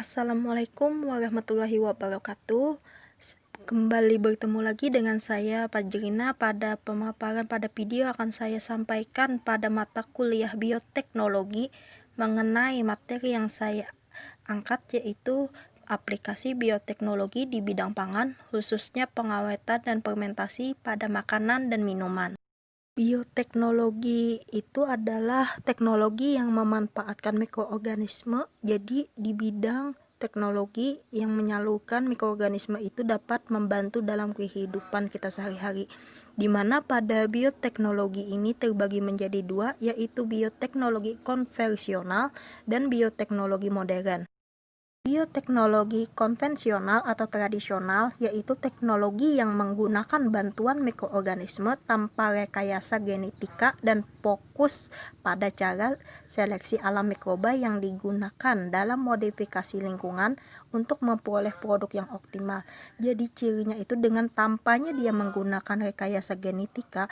Assalamualaikum warahmatullahi wabarakatuh. Kembali bertemu lagi dengan saya Fajrina. Pada pemaparan pada video akan saya sampaikan pada mata kuliah bioteknologi mengenai materi yang saya angkat, yaitu aplikasi bioteknologi di bidang pangan, khususnya pengawetan dan fermentasi pada makanan dan minuman. Bioteknologi itu adalah teknologi yang memanfaatkan mikroorganisme. Jadi di bidang teknologi yang menyalurkan mikroorganisme itu dapat membantu dalam kehidupan kita sehari-hari. Di mana pada bioteknologi ini terbagi menjadi dua, yaitu bioteknologi konvensional dan bioteknologi modern. Bioteknologi konvensional atau tradisional yaitu teknologi yang menggunakan bantuan mikroorganisme tanpa rekayasa genetika dan fokus pada cara seleksi alam mikroba yang digunakan dalam modifikasi lingkungan untuk memperoleh produk yang optimal. Jadi cirinya itu dengan tanpanya dia menggunakan rekayasa genetika,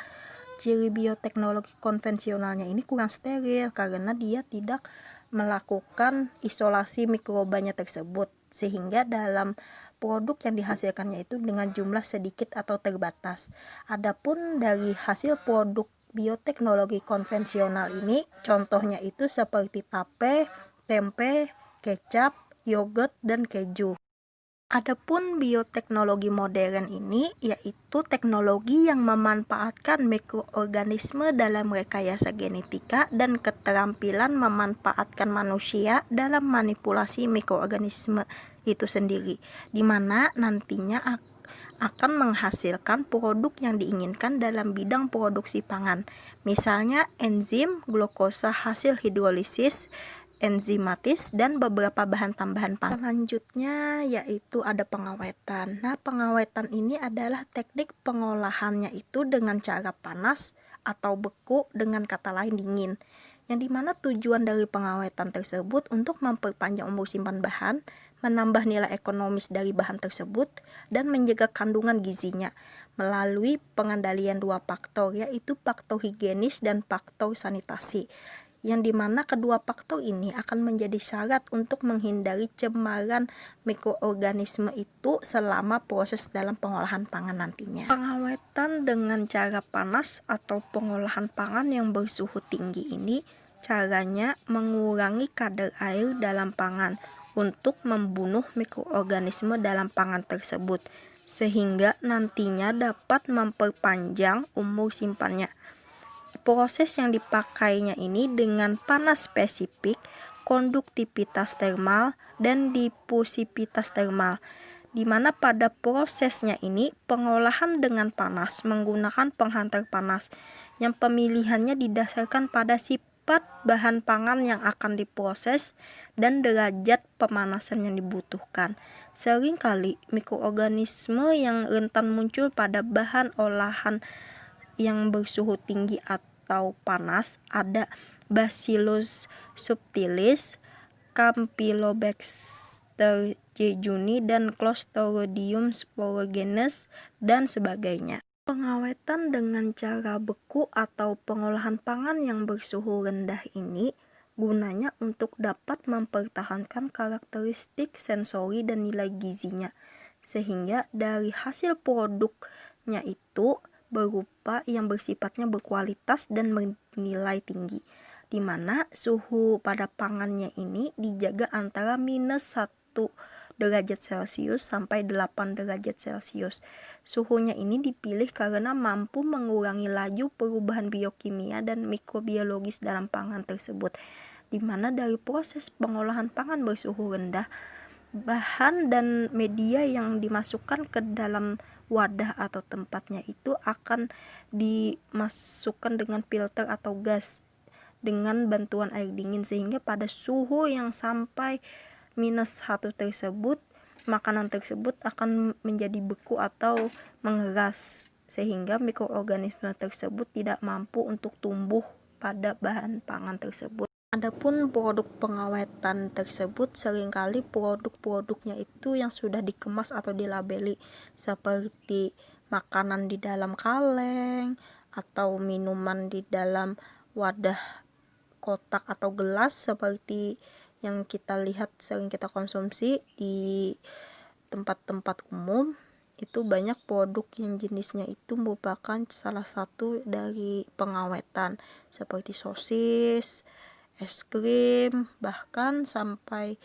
ciri bioteknologi konvensionalnya ini kurang steril karena dia tidak melakukan isolasi mikrobanya tersebut, sehingga dalam produk yang dihasilkannya itu dengan jumlah sedikit atau terbatas. Adapun dari hasil produk bioteknologi konvensional ini, contohnya itu seperti tape, tempe, kecap, yogurt, dan keju. Adapun bioteknologi modern ini yaitu teknologi yang memanfaatkan mikroorganisme dalam rekayasa genetika dan keterampilan memanfaatkan manusia dalam manipulasi mikroorganisme itu sendiri, di mana nantinya akan menghasilkan produk yang diinginkan dalam bidang produksi pangan. Misalnya enzim, glukosa hasil hidrolisis, enzimatis, dan beberapa bahan tambahan pangan. Selanjutnya yaitu ada pengawetan. Nah, pengawetan ini adalah teknik pengolahannya itu dengan cara panas atau beku, dengan kata lain dingin. Yang dimana tujuan dari pengawetan tersebut untuk memperpanjang umur simpan bahan, menambah nilai ekonomis dari bahan tersebut, dan menjaga kandungan gizinya melalui pengendalian dua faktor, yaitu faktor higienis dan faktor sanitasi, yang dimana kedua faktor ini akan menjadi syarat untuk menghindari cemaran mikroorganisme itu selama proses dalam pengolahan pangan nantinya. Pengawetan dengan cara panas atau pengolahan pangan yang bersuhu tinggi ini caranya mengurangi kadar air dalam pangan untuk membunuh mikroorganisme dalam pangan tersebut, sehingga nantinya dapat memperpanjang umur simpannya. Proses yang dipakainya ini dengan panas spesifik, konduktivitas termal, dan difusivitas termal, di mana pada prosesnya ini pengolahan dengan panas menggunakan penghantar panas yang pemilihannya didasarkan pada sifat bahan pangan yang akan diproses dan derajat pemanasan yang dibutuhkan. Seringkali mikroorganisme yang rentan muncul pada bahan olahan yang bersuhu tinggi atau panas ada Bacillus subtilis, Campylobacter jejuni, dan Clostridium sporogenes, dan sebagainya. Pengawetan dengan cara beku atau pengolahan pangan yang bersuhu rendah ini gunanya untuk dapat mempertahankan karakteristik sensori dan nilai gizinya, sehingga dari hasil produknya itu berupa yang bersifatnya berkualitas dan bernilai tinggi, di mana suhu pada pangannya ini dijaga antara -1 derajat Celcius sampai 8 derajat Celcius. Suhunya ini dipilih karena mampu mengurangi laju perubahan biokimia dan mikrobiologis dalam pangan tersebut, di mana dari proses pengolahan pangan bersuhu rendah, bahan dan media yang dimasukkan ke dalam wadah atau tempatnya itu akan dimasukkan dengan filter atau gas dengan bantuan air dingin, sehingga pada suhu yang sampai -1 tersebut makanan tersebut akan menjadi beku atau mengeras, sehingga mikroorganisme tersebut tidak mampu untuk tumbuh pada bahan pangan tersebut. Adapun produk pengawetan tersebut seringkali produk-produknya itu yang sudah dikemas atau dilabeli, seperti makanan di dalam kaleng atau minuman di dalam wadah kotak atau gelas seperti yang kita lihat sering kita konsumsi di tempat-tempat umum, itu banyak produk yang jenisnya itu merupakan salah satu dari pengawetan seperti sosis, es krim, bahkan sampai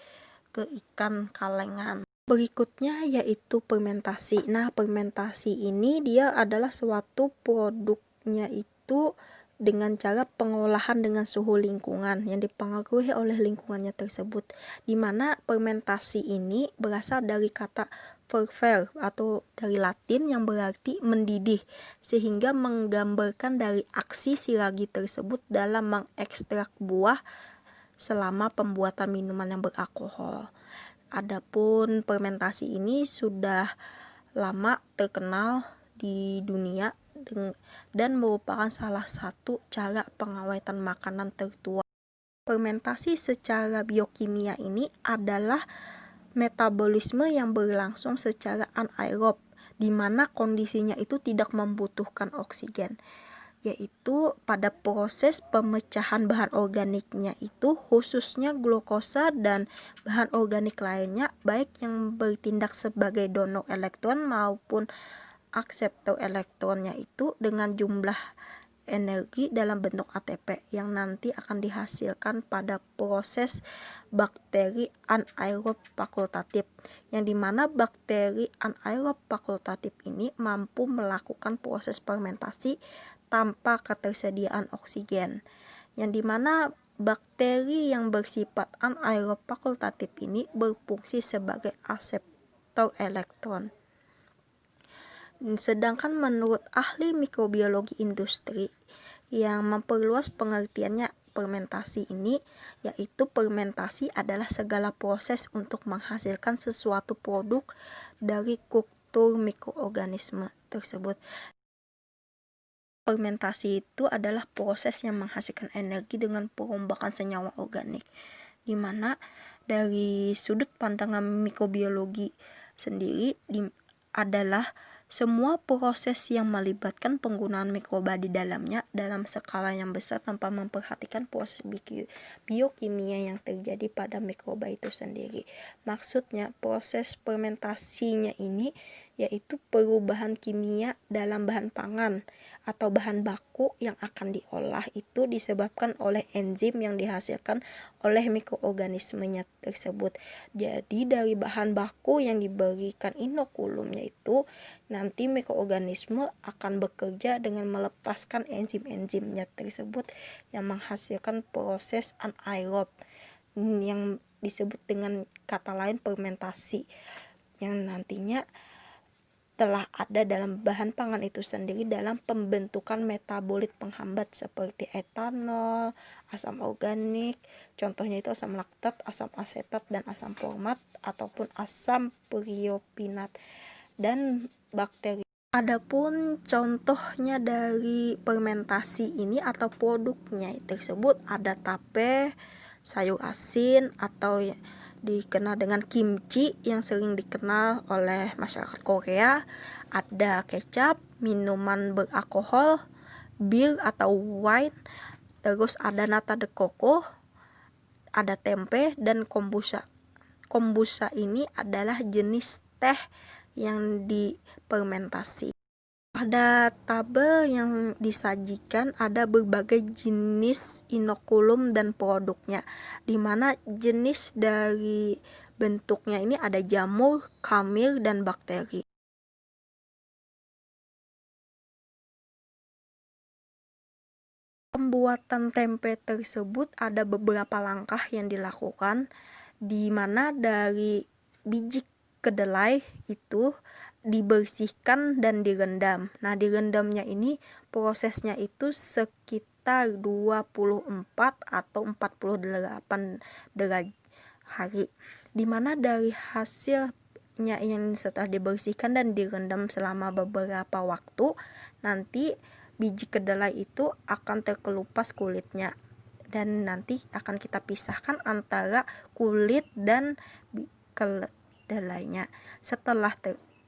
ke ikan kalengan. Berikutnya yaitu fermentasi. Nah, fermentasi ini dia adalah suatu produknya itu dengan cara pengolahan dengan suhu lingkungan yang dipengaruhi oleh lingkungannya tersebut, di mana fermentasi ini berasal dari kata fervere atau dari Latin yang berarti mendidih, sehingga menggambarkan dari aksi si ragi tersebut dalam mengekstrak buah selama pembuatan minuman yang beralkohol. Adapun fermentasi ini sudah lama terkenal di dunia dan merupakan salah satu cara pengawetan makanan tertua. Fermentasi secara biokimia ini adalah metabolisme yang berlangsung secara anaerob, di mana kondisinya itu tidak membutuhkan oksigen, yaitu pada proses pemecahan bahan organiknya itu khususnya glukosa dan bahan organik lainnya, baik yang bertindak sebagai donor elektron maupun akseptor elektronnya itu dengan jumlah energi dalam bentuk ATP yang nanti akan dihasilkan pada proses bakteri anaerob fakultatif, yang dimana bakteri anaerob fakultatif ini mampu melakukan proses fermentasi tanpa ketersediaan oksigen, yang dimana bakteri yang bersifat anaerob fakultatif ini berfungsi sebagai akseptor elektron. Sedangkan menurut ahli mikrobiologi industri yang memperluas pengertiannya fermentasi ini, yaitu fermentasi adalah segala proses untuk menghasilkan sesuatu produk dari struktur mikroorganisme tersebut. Fermentasi itu adalah proses yang menghasilkan energi dengan perombakan senyawa organik, di mana dari sudut pandangan mikrobiologi sendiri adalah semua proses yang melibatkan penggunaan mikroba di dalamnya dalam skala yang besar tanpa memperhatikan proses biokimia yang terjadi pada mikroba itu sendiri. Maksudnya proses fermentasinya ini yaitu perubahan kimia dalam bahan pangan atau bahan baku yang akan diolah itu disebabkan oleh enzim yang dihasilkan oleh mikroorganismenya tersebut. Jadi dari bahan baku yang diberikan inokulumnya itu nanti mikroorganisme akan bekerja dengan melepaskan enzim-enzimnya tersebut yang menghasilkan proses anaerob yang disebut dengan kata lain fermentasi, yang nantinya telah ada dalam bahan pangan itu sendiri dalam pembentukan metabolit penghambat seperti etanol, asam organik, contohnya itu asam laktat, asam asetat, dan asam format ataupun asam priopinat dan bakteri. Adapun contohnya dari fermentasi ini atau produknya tersebut ada tape, sayur asin atau dikenal dengan kimchi yang sering dikenal oleh masyarakat Korea, ada kecap, minuman beralkohol, bir atau wine, terus ada nata de coco, ada tempe, dan kombucha. Kombucha ini adalah jenis teh yang difermentasi. Pada tabel yang disajikan ada berbagai jenis inokulum dan produknya, di mana jenis dari bentuknya ini ada jamur, kamir, dan bakteri. Pembuatan tempe tersebut ada beberapa langkah yang dilakukan, di mana dari biji kedelai itu dibersihkan dan direndam. Nah, direndamnya ini prosesnya itu sekitar 24 atau 48 derajat hari. Dimana dari hasilnya yang setelah dibersihkan dan direndam selama beberapa waktu, nanti biji kedelai itu akan terkelupas kulitnya, dan nanti akan kita pisahkan antara kulit dan kedelainya. Setelah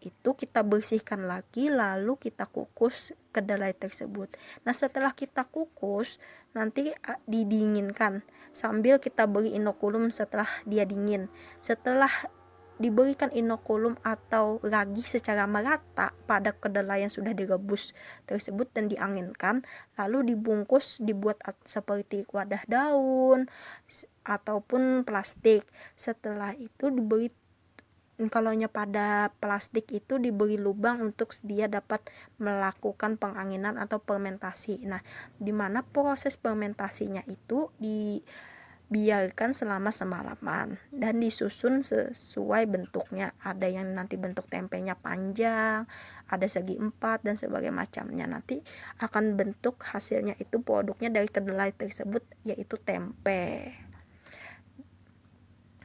itu kita bersihkan lagi, lalu kita kukus kedelai tersebut. Nah, setelah kita kukus, nanti didinginkan sambil kita beri inokulum setelah dia dingin. Setelah diberikan inokulum atau ragi secara merata pada kedelai yang sudah direbus tersebut dan dianginkan, lalu dibungkus, dibuat seperti wadah daun ataupun plastik. Setelah itu diberi, kalaunya pada plastik itu diberi lubang untuk dia dapat melakukan penganginan atau fermentasi. Nah, dimana proses fermentasinya itu dibiarkan selama semalaman dan disusun sesuai bentuknya. Ada yang nanti bentuk tempenya panjang, ada segi 4 dan sebagainya macamnya. Nanti akan bentuk hasilnya itu produknya dari kedelai tersebut, yaitu tempe.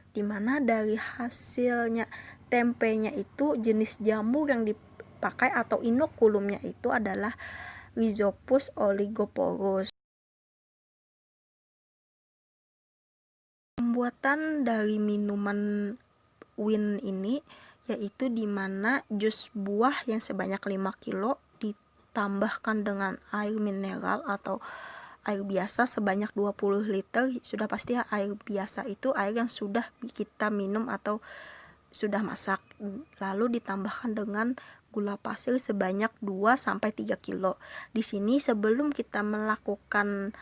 Dimana dari hasilnya tempenya itu jenis jamur yang dipakai atau inokulumnya itu adalah Rhizopus oligoporus. Pembuatan dari minuman win ini yaitu dimana jus buah yang sebanyak 5 kilo ditambahkan dengan air mineral atau air biasa sebanyak 20 liter. Sudah pasti air biasa itu air yang sudah kita minum atau sudah masak. Lalu ditambahkan dengan gula pasir sebanyak 2-3 kilo. Di sini sebelum kita melakukan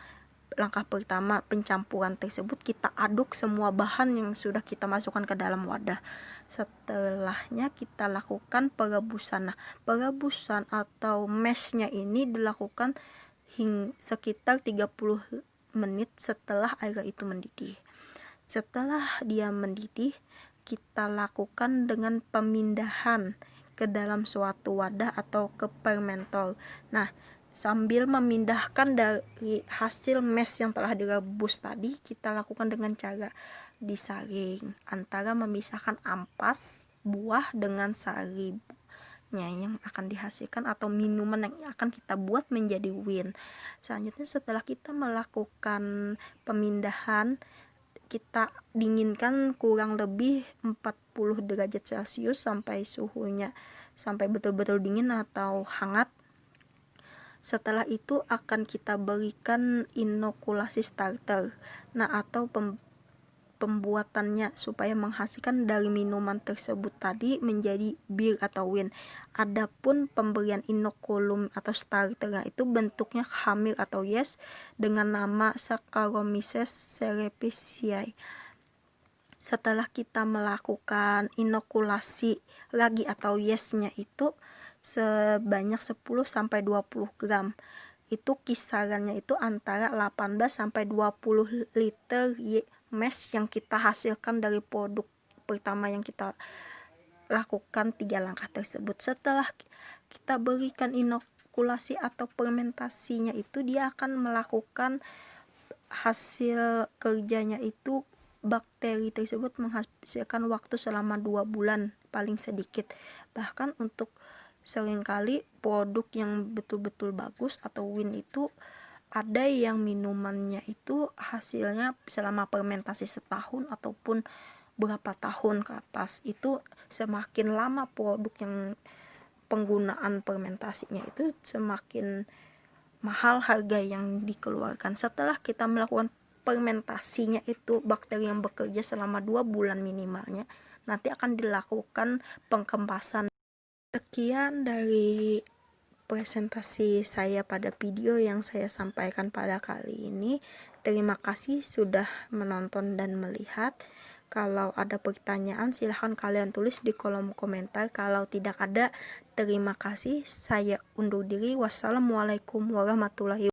langkah pertama pencampuran tersebut, kita aduk semua bahan yang sudah kita masukkan ke dalam wadah. Setelahnya kita lakukan perebusan. Nah, perebusan atau mashnya ini dilakukan sekitar 30 menit setelah air itu mendidih. Setelah dia mendidih, kita lakukan dengan pemindahan ke dalam suatu wadah atau ke fermentor. Nah, sambil memindahkan dari hasil mash yang telah direbus tadi, kita lakukan dengan cara disaring antara memisahkan ampas buah dengan sari yang akan dihasilkan atau minuman yang akan kita buat menjadi win. Selanjutnya setelah kita melakukan pemindahan, kita dinginkan kurang lebih 40 derajat Celcius sampai suhunya sampai betul-betul dingin atau hangat. Setelah itu akan kita berikan inokulasi starter. Nah, atau pembuatannya supaya menghasilkan dari minuman tersebut tadi menjadi bir atau win. Adapun pemberian inokulum atau starter itu bentuknya hamil atau yes dengan nama Saccharomyces cerevisiae. Setelah kita melakukan inokulasi ragi atau yesnya itu sebanyak 10-20 gram. Itu kisarannya itu antara 18-20 liter mash yang kita hasilkan dari produk pertama yang kita lakukan 3 langkah tersebut. Setelah kita berikan inokulasi atau fermentasinya itu, dia akan melakukan hasil kerjanya itu, bakteri tersebut menghasilkan waktu selama 2 bulan paling sedikit. Bahkan untuk seringkali produk yang betul-betul bagus atau win itu ada yang minumannya itu hasilnya selama fermentasi setahun ataupun berapa tahun ke atas. Itu semakin lama produk yang penggunaan fermentasinya itu semakin mahal harga yang dikeluarkan. Setelah kita melakukan fermentasinya itu, bakteri yang bekerja selama 2 bulan minimalnya, nanti akan dilakukan pengkempasan. Sekian dari presentasi saya pada video yang saya sampaikan pada kali ini. Terima kasih sudah menonton dan melihat. Kalau ada pertanyaan silahkan kalian tulis di kolom komentar. Kalau tidak ada, terima kasih. Saya undur diri. Wassalamualaikum warahmatullahi wabarakatuh.